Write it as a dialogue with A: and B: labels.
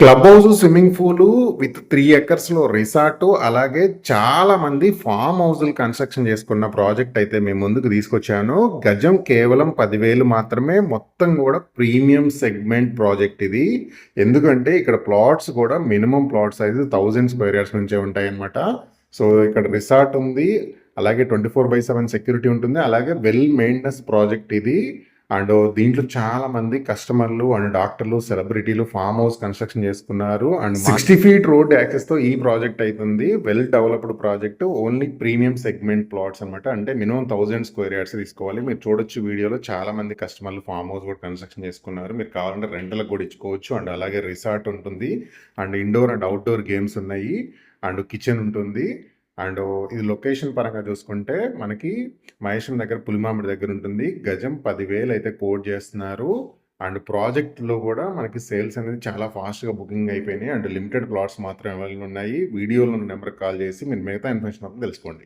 A: Club house, swimming pool with 3 ఎకర్స్‌లో resort, అలాగే చాలా మంది ఫార్మ్ హౌస్‌లు కన్‌స్ట్రక్షన్ చేసుకున్న ప్రాజెక్ట్ అయితే మీ ముందుకు తీసుకొచ్చాను. గజం కేవలం 10,000 మాత్రమే. మొత్తం గూడా ప్రీమియం సెగ్మెంట్ ప్రాజెక్ట్ ఇది. ఎందుకంటే ఇక్కడ ప్లాట్స్ కూడా minimum plot size 1000 square yards నుంచే ఉంటాయన్నమాట. సో, ఇక్కడ రిసార్ట్ ఉంది. అలాగే 24/7 సెక్యూరిటీ ఉంటుంది. అలాగే వెల్ మెయింటెనెన్స్ ప్రాజెక్ట్ ఇది. అండ్ దీంట్లో చాలా మంది కస్టమర్లు అండ్ డాక్టర్లు, సెలబ్రిటీలు ఫార్మ్ హౌస్ కన్‌స్ట్రక్షన్ చేసుకున్నారు. అండ్ 60 ఫీట్ రోడ్ యాక్సెస్‌తో ఈ ప్రాజెక్ట్ అయితుంది. Well developed project. Only premium segment plots అన్నమాట. అంటే మినిమమ్ 1000 స్క్వేర్ యార్డ్స్ తీసుకోవాలి. మీరు చూడొచ్చు వీడియోలో చాలా మంది కస్టమర్లు ఫార్మ్ హౌస్ కూడా కన్‌స్ట్రక్షన్ చేసుకున్నారు. మీరు కావాలంటే రెంట్‌లకు కూడా ఇచ్చుకోవచ్చు. అండ్ అలాగే రిసార్ట్ ఉంటుంది. And indoor and outdoor games ఉన్నాయి. అండ్ కిచెన్ ఉంటుంది. అండ్ ఇది లొకేషన్ పరంగా చూసుకుంటే మనకి మహేశ్వరం దగ్గర పులిమామిడి దగ్గర ఉంటుంది. గజం 10,000 అయితే కోట్ చేస్తున్నారు. అండ్ ప్రాజెక్ట్‌లో కూడా మనకి సేల్స్ అనేది చాలా ఫాస్ట్‌గా బుకింగ్ అయిపోయినాయి. అండ్ లిమిటెడ్ ప్లాట్స్ మాత్రం అవైలబుల్ ఉన్నాయి. వీడియోలో ఉన్న నెంబర్‌కి కాల్ చేసి మీరు మిగతా ఇన్ఫర్మేషన్ మొత్తం తెలుసుకోండి.